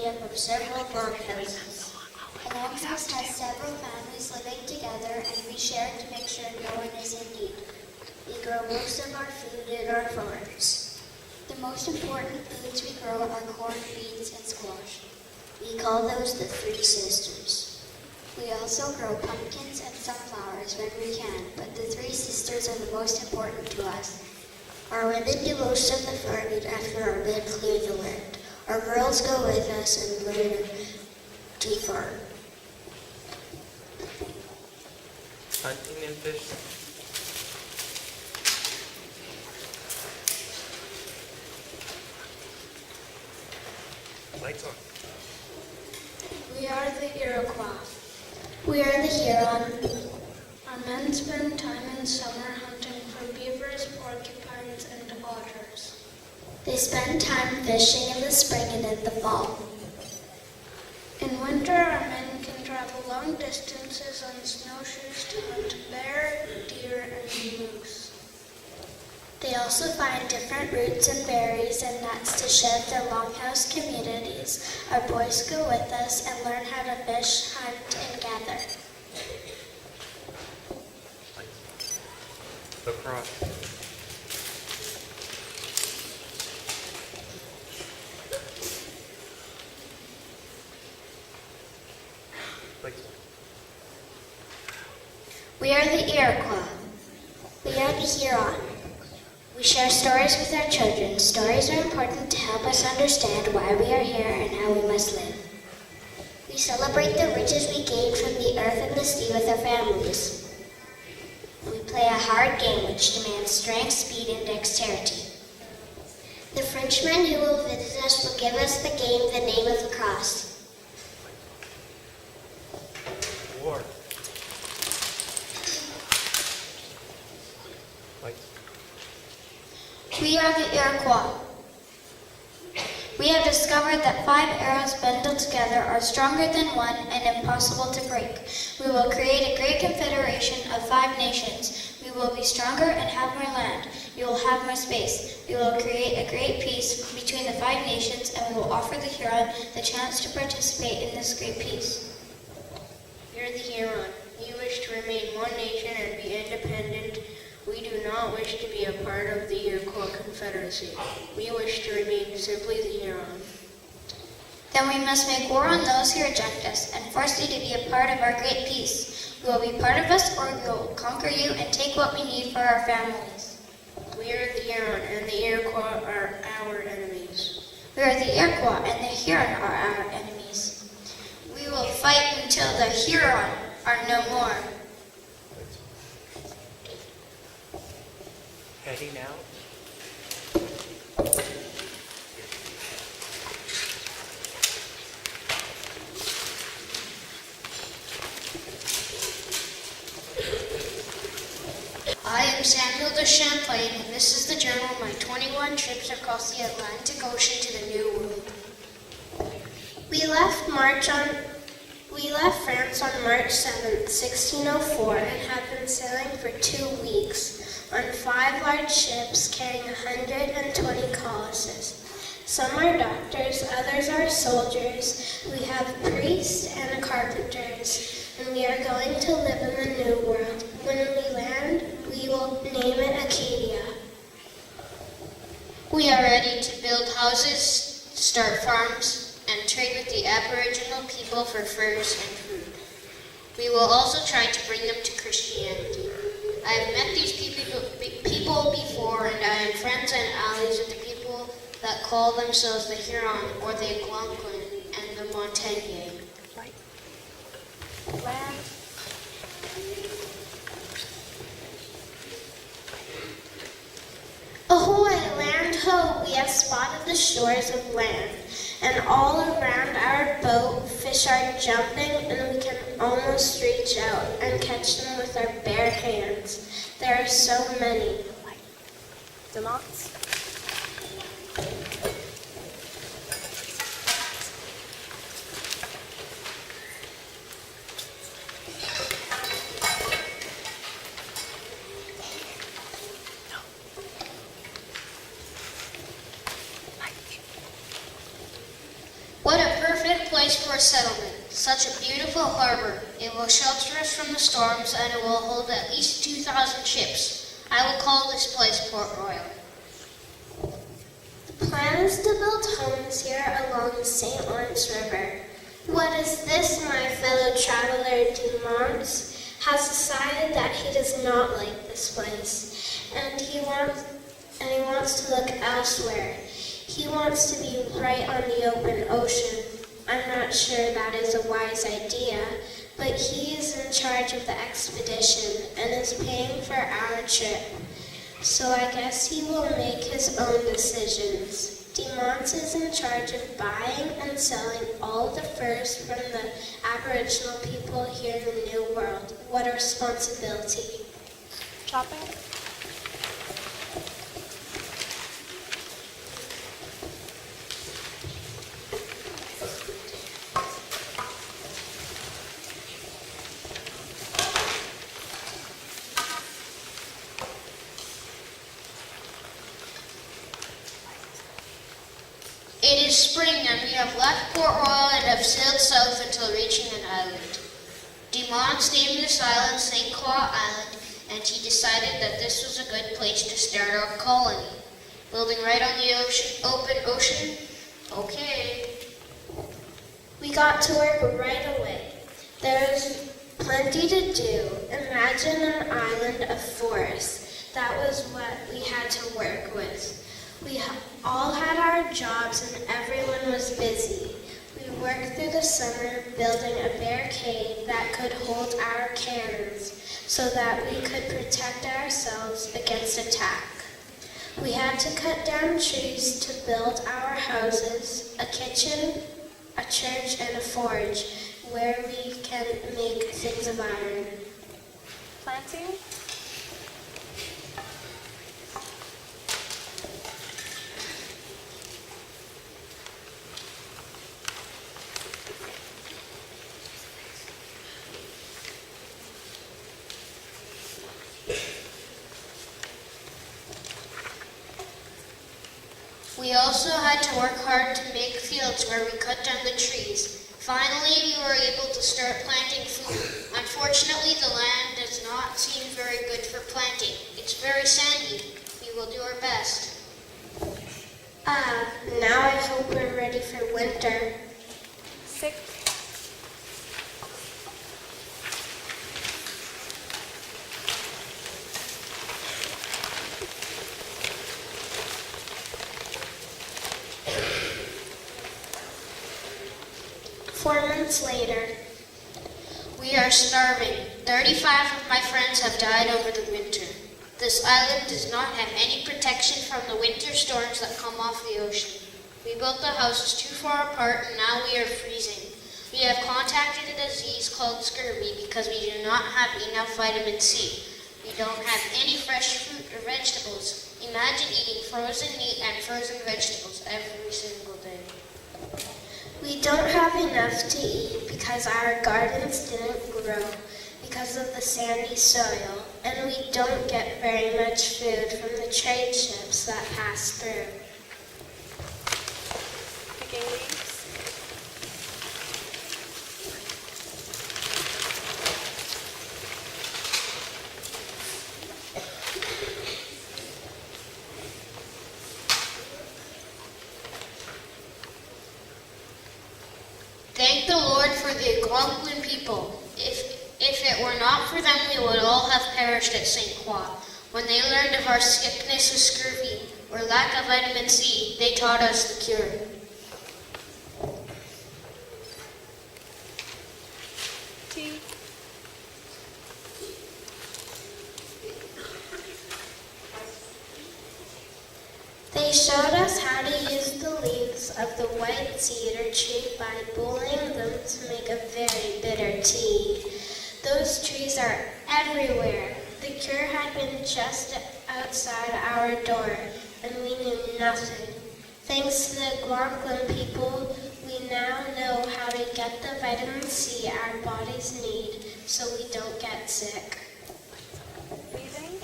of several longhouses. A longhouse has several families living together, and we share to make sure no one is in need. We grow most of our food in our farms. The most important foods we grow are corn, beans, and squash. We call those the Three Sisters. We also grow pumpkins and sunflowers when we can, but the Three Sisters are the most important to us. Our women do most of the farming after our men clear the land. Our girls go with us and learn to farm. Hunting and fishing. Lights on. We are the Iroquois. We are the Huron. Our men spend time in summer hunting for beavers, porcupines, and otters. They spend time fishing in the spring and in the fall. In winter, our men can travel long distances on snowshoes to hunt bear, deer, and moose. They also find different roots and berries and nuts to shed their longhouse communities. Our boys go with us and learn how to fish, hunt, and gather. Across. Lights on. We are the Iroquois. We are the Huron. We share stories with our children. Stories are important to help us understand why we are here and how we must live. We celebrate the riches we gain from the earth and the sea with our families. We play a hard game which demands strength, speed, and dexterity. The Frenchman who will visit us will give us the game the name of the cross. War. Lights. We are the Iroquois. We have discovered that 5 arrows bundled together are stronger than one and impossible to break. We will create a great confederation of 5 nations. We will be stronger and have more land. We will have more space. We will create a great peace between the 5 nations, and we will offer the Huron the chance to participate in this great peace. We are the Huron. We wish to remain one nation and be independent. We do not wish to be a part of the Iroquois Confederacy. We wish to remain simply the Huron. Then we must make war on those who reject us and force you to be a part of our great peace. You will be part of us, or we will conquer you and take what we need for our families. We are the Huron, and the Iroquois are our enemies. We are the Iroquois, and the Huron are our enemies. We will fight until the Huron are no more. Heading out. I am Samuel de Champlain, and this is the journal of my 21 trips across the Atlantic Ocean to the New World. We left France on March 7, 1604, and have been sailing for 2 weeks on 5 large ships carrying 120 colossus. Some are doctors, others are soldiers. We have priests and carpenters, and we are going to live in the New World. When we land, we will name it Acadia. We are ready to build houses, start farms, and trade with the Aboriginal people for furs and food. We will also try to bring them to Christianity. I have met these people before, and I am friends and allies with the people that call themselves the Huron, or the Algonquin, and the Montagnais. Land. Ahoy, land ho! We have spotted the shores of land, and all around our boat fish are jumping, and we can almost reach out and catch them with our bare hands. There are so many. The moths. What a perfect place for a settlement. Such a beautiful harbor. It will shelter us from the storms and it will hold at least 2,000 ships. I will call this place Port Royal. The plan is to build homes here along the St. Lawrence River. What is this, my fellow traveler Dumont has decided that he does not like this place, and he wants to look elsewhere. He wants to be right on the open ocean. I'm not sure that is a wise idea, but he is in charge of the expedition and is paying for our trip. So I guess he will make his own decisions. Dumont is in charge of buying and selling all the furs from the Aboriginal people here in the New World. What a responsibility. Shopping? It is spring and we have left Port Royal and have sailed south until reaching an island. Dumont named this island St. Croix Island, and he decided that this was a good place to start our colony. Building right on the open ocean? Okay. We got to work right away. There was plenty to do. Imagine an island of forest. That was what we had to work with. We all had our jobs and everyone was busy. We worked through the summer building a barricade that could hold our cannons so that we could protect ourselves against attack. We had to cut down trees to build our houses, a kitchen, a church, and a forge where we can make things of iron. Planting? We also had to work hard to make fields where we cut down the trees. Finally, we were able to start planting food. Unfortunately, the land does not seem very good for planting. It's very sandy. We will do our best. Now I hope we're ready for winter. 6. Four months later. We are starving. 35 of my friends have died over the winter. This island does not have any protection from the winter storms that come off the ocean. We built the houses too far apart and now we are freezing. We have contracted a disease called scurvy because we do not have enough vitamin C. We don't have any fresh fruit or vegetables. Imagine eating frozen meat and frozen vegetables every single day. We don't have enough to eat because our gardens didn't grow because of the sandy soil, and we don't get very much food from the trade ships that pass through. Picking leaves? Thank the Lord for the Algonquin people. If it were not for them, we would all have perished at St. Croix. When they learned of our sickness of scurvy or lack of vitamin C, they taught us the cure. Tea? They showed us how to use the leaves of the white cedar tree by boiling them to make a very bitter tea. Those trees are everywhere. The cure had been just outside our door, and we knew nothing. Thanks to the Algonquin people, we now know how to get the vitamin C our bodies need so we don't get sick. Breathing?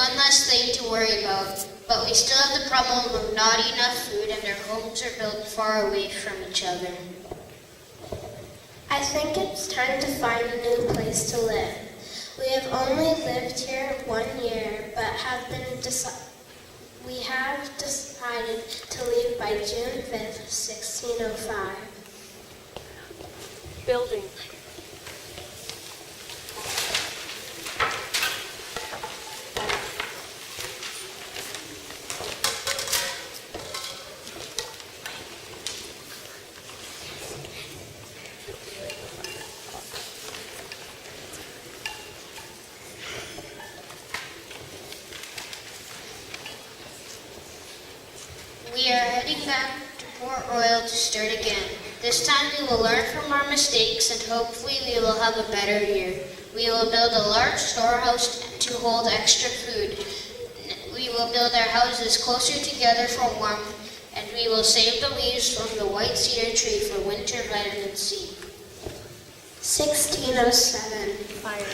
one less thing to worry about. But we still have the problem of not enough food and their homes are built far away from each other. I think it's time to find a new place to live. We have only lived here 1 year, but we have decided to leave by June 5th, 1605. Building. We are heading back to Port Royal to start again. This time we will learn from our mistakes and hopefully we will have a better year. We will build a large storehouse to hold extra food. We will build our houses closer together for warmth and we will save the leaves from the white cedar tree for winter vitamin C. 1607. Fire.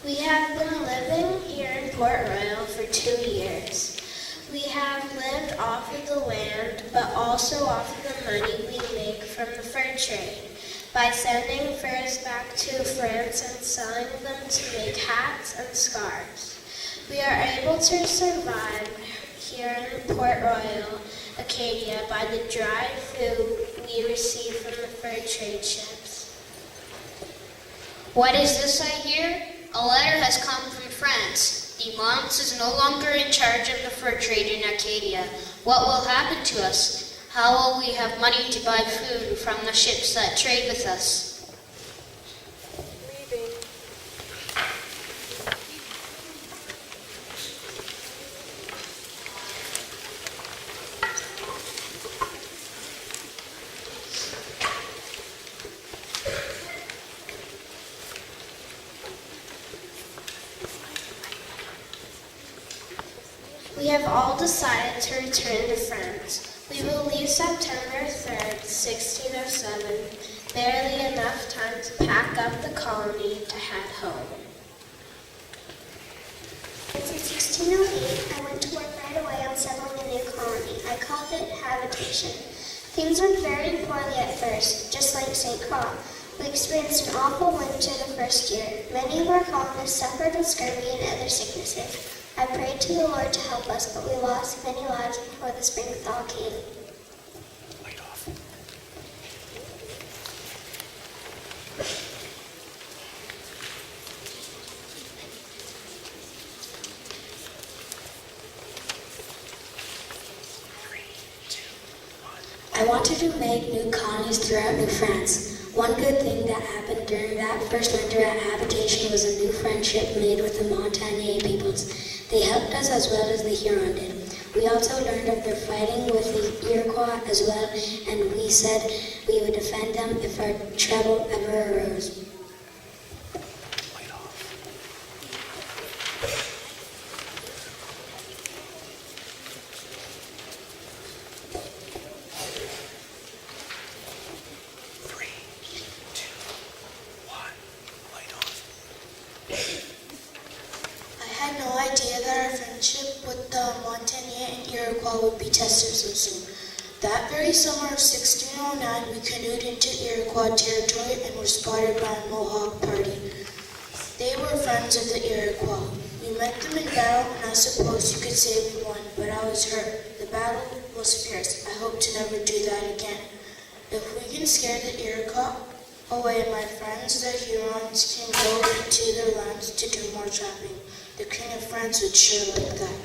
We have been living here in Port Royal for 2 years. We have lived off of the land, but also off of the money we make from the fur trade by sending furs back to France and selling them to make hats and scarves. We are able to survive here in Port Royal, Acadia, by the dry food we receive from the fur trade ships. What is this I hear? A letter has come from France. The Mons is no longer in charge of the fur trade in Acadia. What will happen to us? How will we have money to buy food from the ships that trade with us? Leaving. We have all decided to return to France. We will leave September 3rd, 1607, barely enough time to pack up the colony to head home. In 1608, I went to work right away on settling a new colony. I called it habitation. Things went very poorly at first, just like St. Croix. We experienced an awful winter the first year. Many of our colonists suffered with scurvy and other sicknesses. I prayed to the Lord to help us, but we lost many lives before the spring thaw came. Light off. I wanted to make new colonies throughout New France. One good thing that happened during that first winter at Habitation was a new friendship made with the Montagnier peoples. They helped us as well as the Huron did. We also learned of their fighting with the Iroquois as well, and we said we would defend them if our trouble ever arose. Light off. 3, 2, 1. Light on. I had no idea that our friendship with the Montagnier and Iroquois would be tested so soon. That very summer of 1609, we canoed into Iroquois territory and were spotted by a Mohawk party. They were friends of the Iroquois. We met them in battle, and I suppose you could say we won, but I was hurt. The battle was fierce. I hope to never do that again. If we can scare the Iroquois away, my friends, the Hurons, can go into their lands to do more trapping. The King of France would sure like that.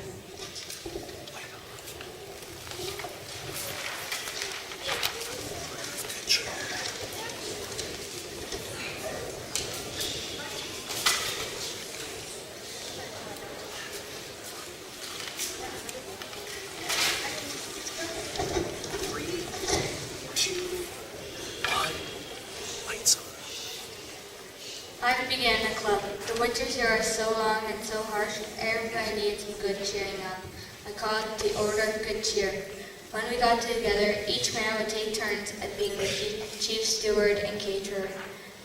I'm began the club. The winters here are so long and so harsh, everybody needs some good cheering up. I call it the Order of Good Cheer. When we got together, each man would take turns at being the chief steward and caterer.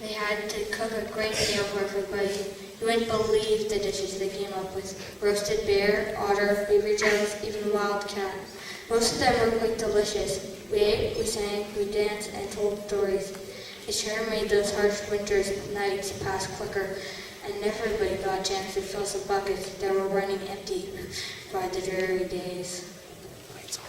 They had to cook a great meal for everybody. You wouldn't believe the dishes they came up with. Roasted bear, otter, beaver tails, even wildcat. Most of them were quite delicious. We ate, we sang, we danced, and told stories. It sure made those harsh winter's nights pass quicker, and everybody got a chance to fill some buckets that were running empty by the dreary days. Lights on.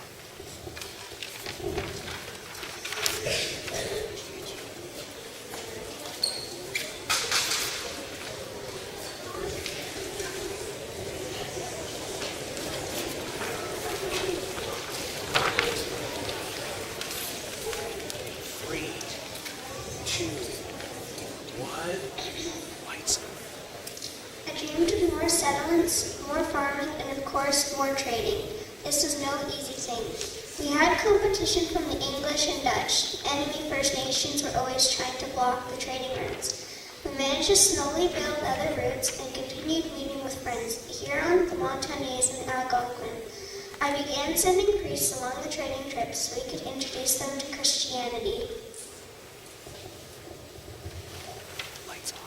3, 2, 1. Lights on. I dreamed of more settlements, more farming, and of course, more trading. This was no easy thing. We had competition from the English and Dutch. The enemy First Nations were always trying to block the trading routes. We managed to slowly build other routes and continued meeting with friends, the Huron, the Montagnais, and the Algonquin. I began sending priests along the trading trips so we could introduce them to Christianity. Lights off.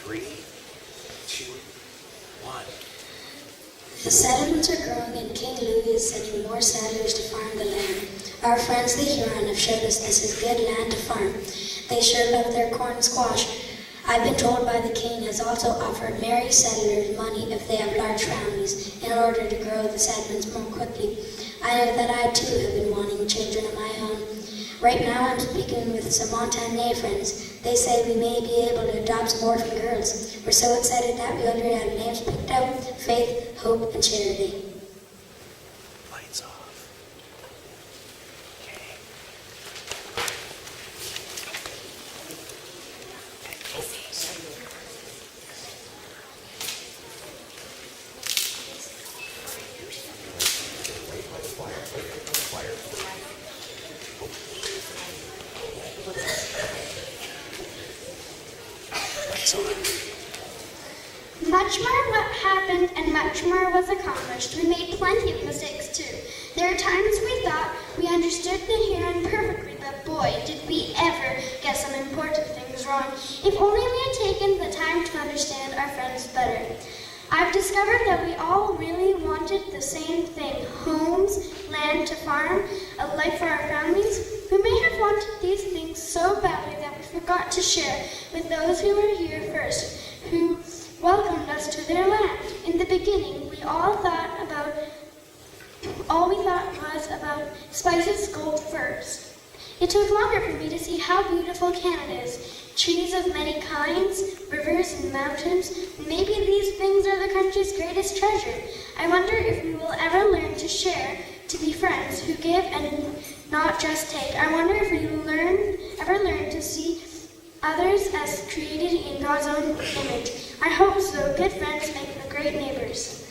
Three, two, one. The settlements are growing and King Louis is sending more settlers to farm the land. Our friends the Huron have showed us this is good land to farm. They sure love their corn and squash. I've been told by the king has also offered married settlers money if they have large families in order to grow the settlements more quickly. I know that I too have been wanting children of my own. Right now I'm speaking with some Montagnais friends. They say we may be able to adopt some orphan girls. We're so excited that we already have names picked out: Faith, Hope, and Charity. Lights off. Okay. Lights on. Much more what happened and much more was accomplished. We made plenty of mistakes too. There are times we thought we understood the Huron perfectly, but boy, did we ever get some important things wrong. If only we had taken the time to understand our friends better. I've discovered that we all really wanted the same thing: homes, land to farm, a life for our families. We may have wanted these things so badly that we forgot to share with those who were here first, who welcomed us to their land. In the beginning, all we thought was about spices, gold, furs. It took longer for me to see how beautiful Canada is. Trees of many kinds, rivers and mountains. Maybe these things are the country's greatest treasure. I wonder if we will ever learn to share, to be friends who give and not just take. I wonder if we will ever learn to see others as created in God's own image. I hope so. Good friends make for great neighbors.